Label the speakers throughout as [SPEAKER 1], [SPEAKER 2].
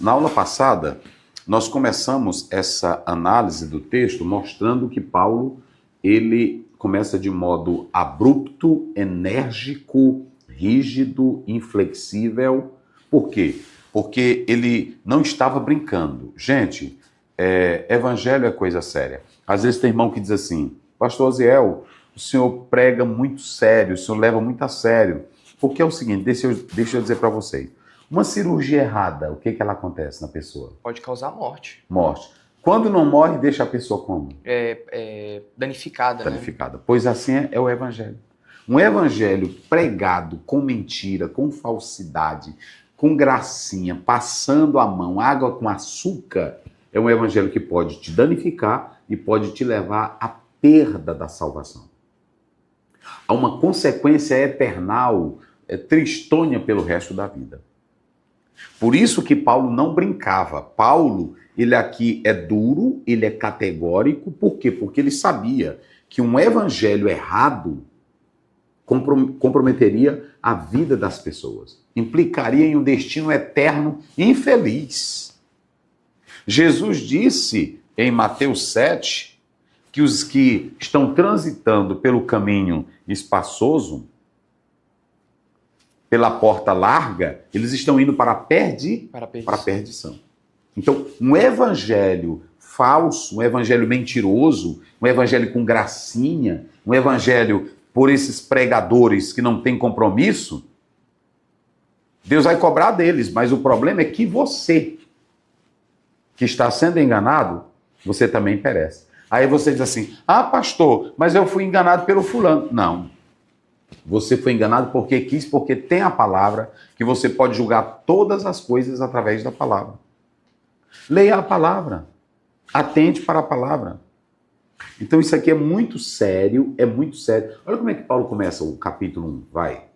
[SPEAKER 1] Na aula passada, nós começamos essa análise do texto mostrando que Paulo, ele começa de modo abrupto, enérgico, rígido, inflexível. Por quê? Porque ele não estava brincando. Gente, evangelho é coisa séria. Às vezes tem irmão que diz assim: Pastor Oziel, o senhor prega muito sério, o senhor leva muito a sério. Porque é o seguinte, deixa eu dizer para vocês. Uma cirurgia errada, o que ela acontece na pessoa?
[SPEAKER 2] Pode causar morte.
[SPEAKER 1] Morte. Quando não morre, deixa a pessoa como?
[SPEAKER 2] Danificada,
[SPEAKER 1] Danificada. Né? Pois assim é o evangelho. Um evangelho pregado com mentira, com falsidade, com gracinha, passando a mão, água com açúcar, é um evangelho que pode te danificar e pode te levar à perda da salvação. Há uma consequência eternal, tristônia pelo resto da vida. Por isso que Paulo não brincava. Paulo, ele aqui é duro, ele é categórico. Por quê? Porque ele sabia que um evangelho errado comprometeria a vida das pessoas. Implicaria em um destino eterno infeliz. Jesus disse em Mateus 7 que os que estão transitando pelo caminho espaçoso, pela porta larga, eles estão indo para a perdição. Então, um evangelho falso, um evangelho mentiroso, um evangelho com gracinha, um evangelho por esses pregadores que não têm compromisso, Deus vai cobrar deles, mas o problema é que você, que está sendo enganado, você também perece. Aí você diz assim: ah, pastor, mas eu fui enganado pelo fulano. Não. Você foi enganado porque quis, porque tem a palavra, que você pode julgar todas as coisas através da palavra. Leia a palavra. Atente para a palavra. Então isso aqui é muito sério, é muito sério. Olha como é que Paulo começa o capítulo 1, vai.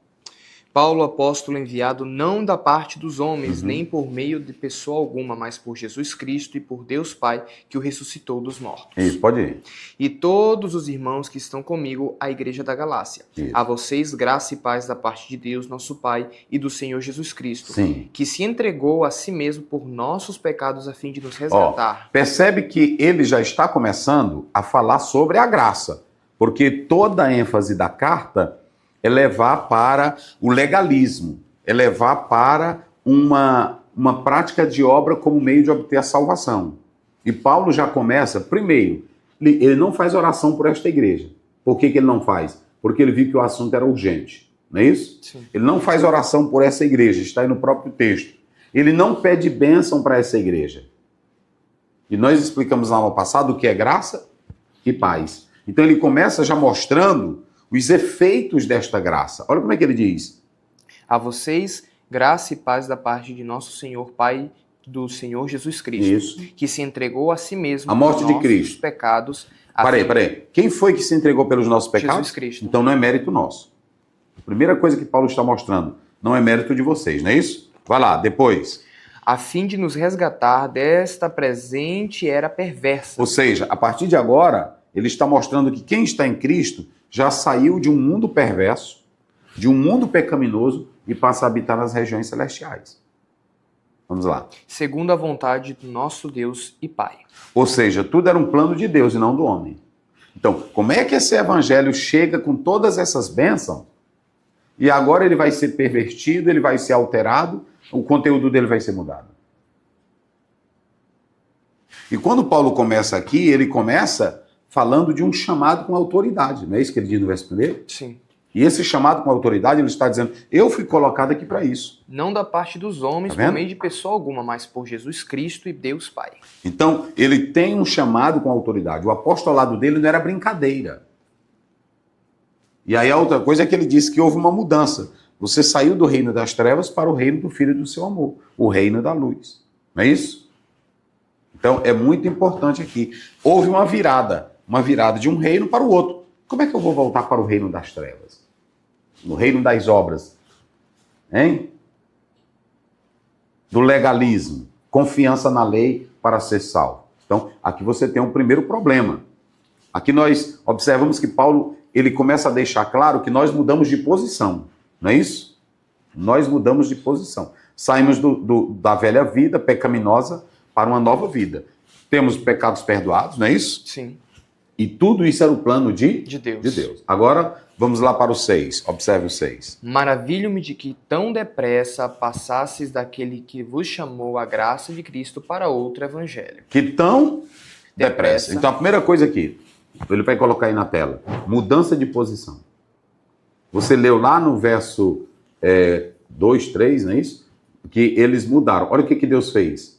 [SPEAKER 2] Paulo, apóstolo enviado não da parte dos homens, nem por meio de pessoa alguma, mas por Jesus Cristo e por Deus Pai, que o ressuscitou dos mortos.
[SPEAKER 1] Isso, pode ir.
[SPEAKER 2] E todos os irmãos que estão comigo, a igreja da Galácia.
[SPEAKER 1] Isso.
[SPEAKER 2] A vocês, graça e paz da parte de Deus, nosso Pai, e do Senhor Jesus Cristo,
[SPEAKER 1] Sim.
[SPEAKER 2] Que se entregou a si mesmo por nossos pecados a fim de nos resgatar.
[SPEAKER 1] Percebe que ele já está começando a falar sobre a graça, porque toda a ênfase da carta é levar para o legalismo, é levar para uma prática de obra como meio de obter a salvação. E Paulo já começa, primeiro, ele não faz oração por esta igreja. Por que ele não faz? Porque ele viu que o assunto era urgente, não é isso?
[SPEAKER 2] Sim.
[SPEAKER 1] Ele não faz oração por essa igreja, está aí no próprio texto. Ele não pede bênção para essa igreja. E nós explicamos na aula passada o que é graça e paz. Então ele começa já mostrando os efeitos desta graça. Olha como é que ele diz.
[SPEAKER 2] A vocês, graça e paz da parte de nosso Senhor Pai, do Senhor Jesus Cristo.
[SPEAKER 1] Isso.
[SPEAKER 2] Que se entregou a si mesmo
[SPEAKER 1] a morte
[SPEAKER 2] por
[SPEAKER 1] de
[SPEAKER 2] nossos
[SPEAKER 1] Cristo.
[SPEAKER 2] Pecados.
[SPEAKER 1] Peraí. Quem foi que se entregou pelos nossos pecados?
[SPEAKER 2] Jesus Cristo.
[SPEAKER 1] Então não é mérito nosso. A primeira coisa que Paulo está mostrando, não é mérito de vocês, não é isso? Vai lá, depois.
[SPEAKER 2] A fim de nos resgatar desta presente era perversa.
[SPEAKER 1] Ou seja, a partir de agora, ele está mostrando que quem está em Cristo já saiu de um mundo perverso, de um mundo pecaminoso e passa a habitar nas regiões celestiais. Vamos lá.
[SPEAKER 2] Segundo a vontade do nosso Deus e Pai.
[SPEAKER 1] Ou seja, tudo era um plano de Deus e não do homem. Então, como é que esse evangelho chega com todas essas bênçãos e agora ele vai ser pervertido, ele vai ser alterado, o conteúdo dele vai ser mudado? E quando Paulo começa aqui, ele começa falando de um chamado com autoridade. Não é isso que ele diz no verso 1?
[SPEAKER 2] Sim.
[SPEAKER 1] E esse chamado com autoridade, ele está dizendo, eu fui colocado aqui para isso.
[SPEAKER 2] Não da parte dos homens, por meio de pessoa alguma, mas por Jesus Cristo e Deus Pai.
[SPEAKER 1] Então, ele tem um chamado com autoridade. O apostolado dele não era brincadeira. E aí a outra coisa é que ele disse que houve uma mudança. Você saiu do reino das trevas para o reino do Filho do seu amor, o reino da luz. Não é isso? Então, é muito importante aqui. Houve uma virada de um reino para o outro. Como é que eu vou voltar para o reino das trevas? No reino das obras? Hein? Do legalismo. Confiança na lei para ser salvo. Então, aqui você tem um primeiro problema. Aqui nós observamos que Paulo, ele começa a deixar claro que nós mudamos de posição. Não é isso? Nós mudamos de posição. Saímos da velha vida pecaminosa para uma nova vida. Temos pecados perdoados, não é isso?
[SPEAKER 2] Sim.
[SPEAKER 1] E tudo isso era o plano de
[SPEAKER 2] Deus.
[SPEAKER 1] De Deus. Agora, vamos lá para o 6. Observe o 6.
[SPEAKER 2] Maravilho-me de que tão depressa passasses daquele que vos chamou a graça de Cristo para outro evangelho.
[SPEAKER 1] Que tão depressa. Então, a primeira coisa aqui, ele vai colocar aí na tela, mudança de posição. Você leu lá no verso 2, 3, não é isso? Que eles mudaram. Olha o que Deus fez.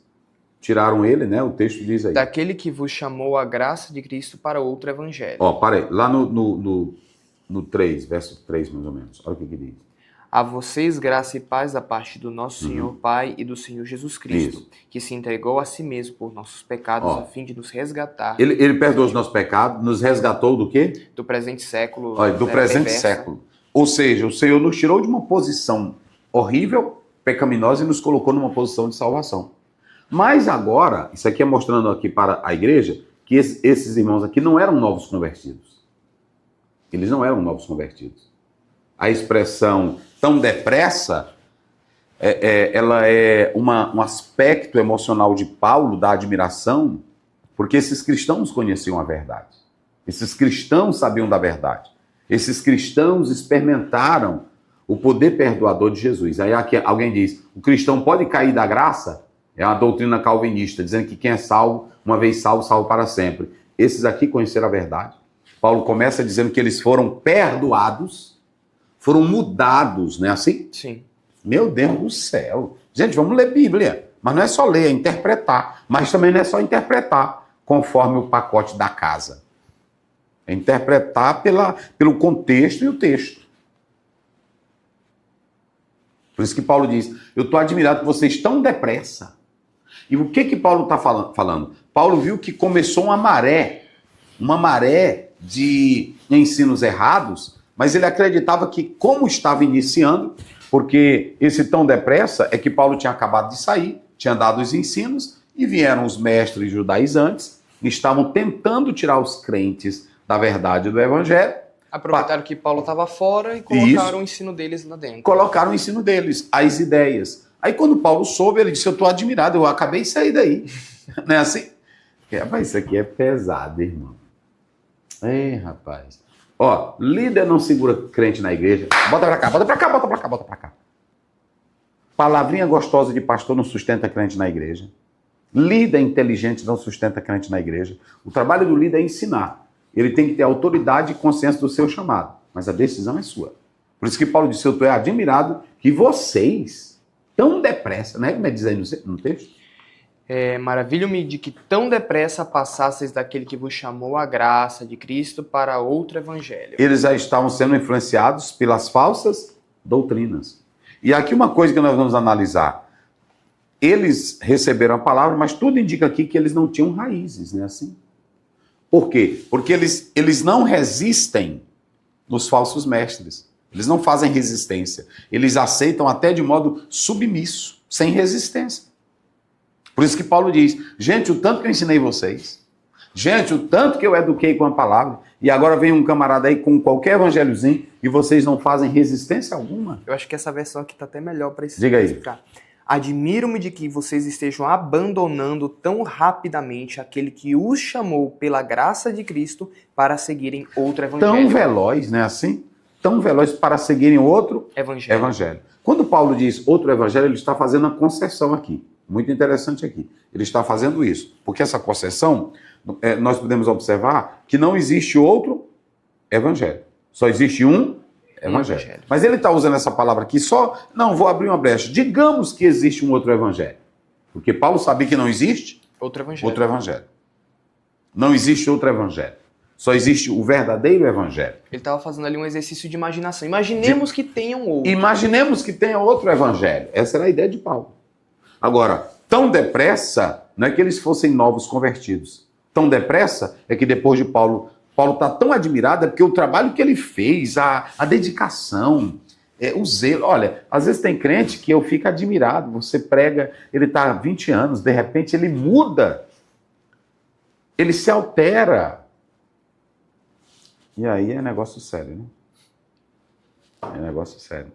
[SPEAKER 1] Tiraram ele, né? O texto diz aí.
[SPEAKER 2] Daquele que vos chamou a graça de Cristo para outro evangelho.
[SPEAKER 1] Ó, para aí. Lá no 3, verso 3, mais ou menos. Olha o que diz.
[SPEAKER 2] A vocês graça e paz da parte do nosso Senhor Pai e do Senhor Jesus Cristo,
[SPEAKER 1] Isso.
[SPEAKER 2] que se entregou a si mesmo por nossos pecados, a fim de nos resgatar.
[SPEAKER 1] Ele perdoou os nossos pecados, nos resgatou do quê?
[SPEAKER 2] Do presente século.
[SPEAKER 1] Olha, do presente século. Ou seja, o Senhor nos tirou de uma posição horrível, pecaminosa, e nos colocou numa posição de salvação. Mas agora, isso aqui é mostrando aqui para a igreja, que esses irmãos aqui não eram novos convertidos. Eles não eram novos convertidos. A expressão tão depressa, ela é um aspecto emocional de Paulo, da admiração, porque esses cristãos conheciam a verdade. Esses cristãos sabiam da verdade. Esses cristãos experimentaram o poder perdoador de Jesus. Aí aqui alguém diz, o cristão pode cair da graça? É uma doutrina calvinista, dizendo que quem é salvo, uma vez salvo, salvo para sempre. Esses aqui conheceram a verdade. Paulo começa dizendo que eles foram perdoados, foram mudados, não é assim?
[SPEAKER 2] Sim.
[SPEAKER 1] Meu Deus do céu. Gente, vamos ler Bíblia. Mas não é só ler, é interpretar. Mas também não é só interpretar conforme o pacote da casa. É interpretar pelo contexto e o texto. Por isso que Paulo diz, eu estou admirado que vocês tão depressa. E o que Paulo está falando? Paulo viu que começou uma maré de ensinos errados, mas ele acreditava que, como estava iniciando, porque esse tão depressa é que Paulo tinha acabado de sair, tinha dado os ensinos, e vieram os mestres judaizantes, que estavam tentando tirar os crentes da verdade do evangelho.
[SPEAKER 2] Aproveitaram que Paulo estava fora e colocaram o ensino deles lá dentro.
[SPEAKER 1] Colocaram o ensino deles, as ideias. Aí quando Paulo soube, ele disse, eu estou admirado, eu acabei de sair daí. Não é assim? Rapaz, isso aqui é pesado, irmão. Rapaz. Ó, líder não segura crente na igreja. Bota pra cá, bota pra cá, bota pra cá, bota pra cá. Palavrinha gostosa de pastor não sustenta crente na igreja. Líder inteligente não sustenta crente na igreja. O trabalho do líder é ensinar. Ele tem que ter autoridade e consciência do seu chamado. Mas a decisão é sua. Por isso que Paulo disse, eu estou admirado que vocês, tão depressa, né? Como é diz aí no texto?
[SPEAKER 2] Maravilho-me de que tão depressa passasseis daquele que vos chamou a graça de Cristo para outro evangelho.
[SPEAKER 1] Eles já estavam sendo influenciados pelas falsas doutrinas. E aqui uma coisa que nós vamos analisar. Eles receberam a palavra, mas tudo indica aqui que eles não tinham raízes, né? Assim. Por quê? Porque eles não resistem nos falsos mestres. Eles não fazem resistência. Eles aceitam até de modo submisso, sem resistência. Por isso que Paulo diz, gente, o tanto que eu ensinei vocês, gente, o tanto que eu eduquei com a palavra, e agora vem um camarada aí com qualquer evangelhozinho e vocês não fazem resistência alguma.
[SPEAKER 2] Eu acho que essa versão aqui está até melhor para
[SPEAKER 1] Diga aí.
[SPEAKER 2] explicar. Admiro-me de que vocês estejam abandonando tão rapidamente aquele que os chamou pela graça de Cristo para seguirem outro evangelho.
[SPEAKER 1] Tão veloz, né, assim? Tão veloz para seguirem outro evangelho. Quando Paulo diz outro evangelho, ele está fazendo uma concessão aqui. Muito interessante aqui. Ele está fazendo isso. Porque essa concessão, nós podemos observar que não existe outro evangelho. Só existe um evangelho. Mas ele está usando essa palavra aqui só... Não, vou abrir uma brecha. Digamos que existe um outro evangelho. Porque Paulo sabia que não existe
[SPEAKER 2] outro evangelho.
[SPEAKER 1] Não existe outro evangelho. Só existe o verdadeiro evangelho.
[SPEAKER 2] Ele estava fazendo ali um exercício de imaginação. Imaginemos que tenham outro.
[SPEAKER 1] Imaginemos que tenha outro evangelho. Essa era a ideia de Paulo. Agora, tão depressa, não é que eles fossem novos convertidos. Tão depressa é que depois de Paulo está tão admirado, é porque o trabalho que ele fez, a dedicação, o zelo. Olha, às vezes tem crente que eu fico admirado. Você prega, ele está há 20 anos, de repente ele muda. Ele se altera. E aí é negócio sério, né? É negócio sério.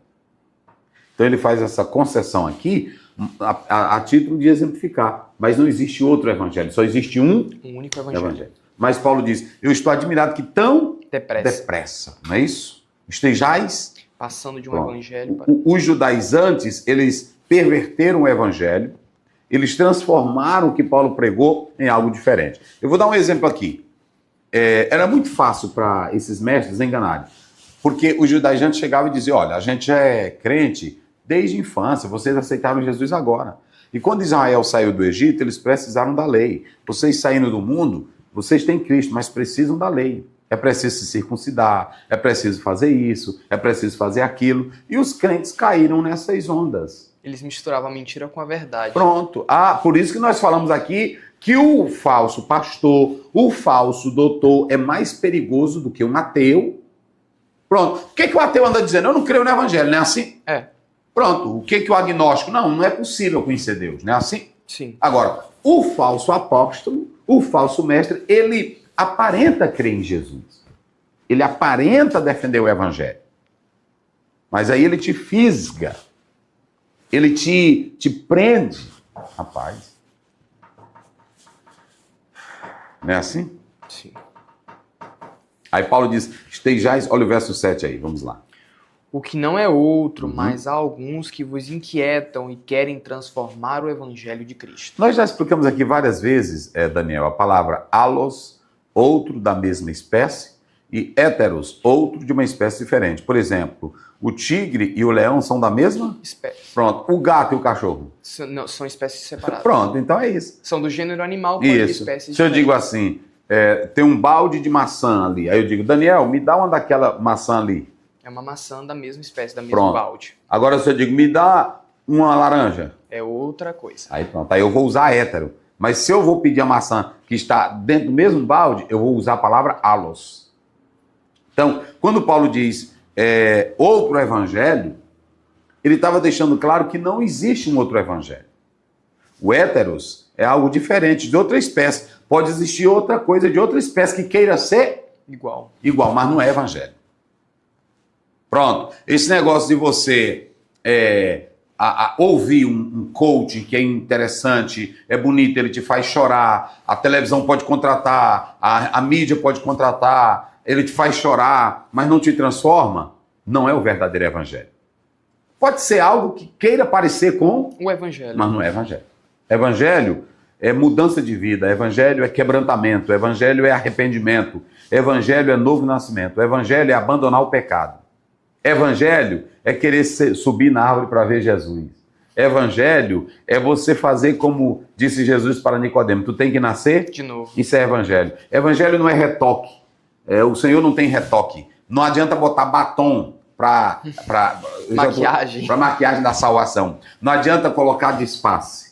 [SPEAKER 1] Então ele faz essa concessão aqui a título de exemplificar. Mas não existe outro evangelho, só existe um
[SPEAKER 2] único evangelho.
[SPEAKER 1] Mas Paulo diz, eu estou admirado que tão depressa, não é isso? Estejais
[SPEAKER 2] passando de um evangelho para...
[SPEAKER 1] Os judaizantes, eles perverteram o evangelho, eles transformaram o que Paulo pregou em algo diferente. Eu vou dar um exemplo aqui. Era muito fácil para esses mestres enganarem, porque os judaizantes chegavam e diziam, olha, a gente é crente desde a infância, vocês aceitaram Jesus agora. E quando Israel saiu do Egito, eles precisaram da lei. Vocês saindo do mundo, vocês têm Cristo, mas precisam da lei. É preciso se circuncidar, é preciso fazer isso, é preciso fazer aquilo. E os crentes caíram nessas ondas.
[SPEAKER 2] Eles misturavam a mentira com a verdade.
[SPEAKER 1] Pronto. Por isso que nós falamos aqui que o falso pastor, o falso doutor é mais perigoso do que um ateu. Pronto. O que o ateu anda dizendo? Eu não creio no evangelho, não é assim? Pronto. O que o agnóstico? Não é possível conhecer Deus, não é assim?
[SPEAKER 2] Sim.
[SPEAKER 1] Agora, o falso apóstolo, o falso mestre, ele aparenta crer em Jesus. Ele aparenta defender o evangelho. Mas aí ele te fisga. Ele te prende. Rapaz. Não é assim?
[SPEAKER 2] Sim.
[SPEAKER 1] Aí Paulo diz, estejais... Olha o verso 7 aí, vamos lá.
[SPEAKER 2] O que não é outro, mas há alguns que vos inquietam e querem transformar o evangelho de Cristo.
[SPEAKER 1] Nós já explicamos aqui várias vezes, Daniel, a palavra alos, outro da mesma espécie, e héteros, outro de uma espécie diferente. Por exemplo, o tigre e o leão são da mesma
[SPEAKER 2] espécie.
[SPEAKER 1] Pronto. O gato e o cachorro?
[SPEAKER 2] São espécies separadas.
[SPEAKER 1] Pronto, então é isso.
[SPEAKER 2] São do gênero animal, porém de espécies
[SPEAKER 1] Se eu digo assim, tem um balde de maçã ali, aí eu digo, Daniel, me dá uma daquela maçã ali.
[SPEAKER 2] É uma maçã da mesma espécie, da mesma balde.
[SPEAKER 1] Agora se eu digo, me dá uma laranja.
[SPEAKER 2] É outra coisa.
[SPEAKER 1] Aí pronto, aí eu vou usar hétero. Mas se eu vou pedir a maçã que está dentro do mesmo balde, eu vou usar a palavra alos. Então, quando Paulo diz outro evangelho, ele estava deixando claro que não existe um outro evangelho. O héteros é algo diferente, de outra espécie. Pode existir outra coisa de outra espécie que queira ser
[SPEAKER 2] igual,
[SPEAKER 1] mas não é evangelho. Pronto, esse negócio de você ouvir um coach que é interessante, é bonito, ele te faz chorar, a televisão pode contratar, a mídia pode contratar, ele te faz chorar, mas não te transforma, não é o verdadeiro evangelho. Pode ser algo que queira parecer com
[SPEAKER 2] o evangelho,
[SPEAKER 1] mas não é evangelho. Evangelho é mudança de vida, evangelho é quebrantamento, evangelho é arrependimento, evangelho é novo nascimento, evangelho é abandonar o pecado. Evangelho é querer subir na árvore para ver Jesus. Evangelho é você fazer como disse Jesus para Nicodemo, tu tem que nascer
[SPEAKER 2] de novo.
[SPEAKER 1] Isso é evangelho. Evangelho não é retoque. O Senhor não tem retoque. Não adianta botar batom para
[SPEAKER 2] maquiagem.
[SPEAKER 1] Para maquiagem da salvação. Não adianta colocar disfarce.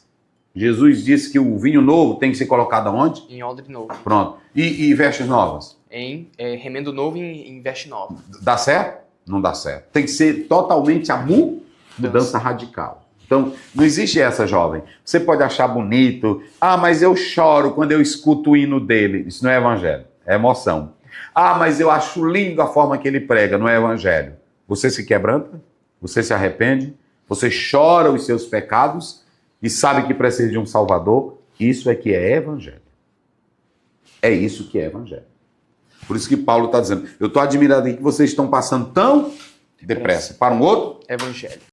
[SPEAKER 1] Jesus disse que o vinho novo tem que ser colocado aonde?
[SPEAKER 2] Em odre novo.
[SPEAKER 1] Pronto. E vestes novas?
[SPEAKER 2] Em remendo novo e em veste nova.
[SPEAKER 1] Dá certo? Não dá certo. Tem que ser totalmente a mudança radical. Então, não existe essa, jovem. Você pode achar bonito. Mas eu choro quando eu escuto o hino dele. Isso não é evangelho, é emoção. Mas eu acho lindo a forma que ele prega. Não é evangelho. Você se quebranta, você se arrepende, você chora os seus pecados e sabe que precisa de um Salvador. Isso é que é evangelho. É isso que é evangelho. Por isso que Paulo está dizendo, eu estou admirado aqui que vocês estão passando tão depressa para um outro
[SPEAKER 2] evangelho.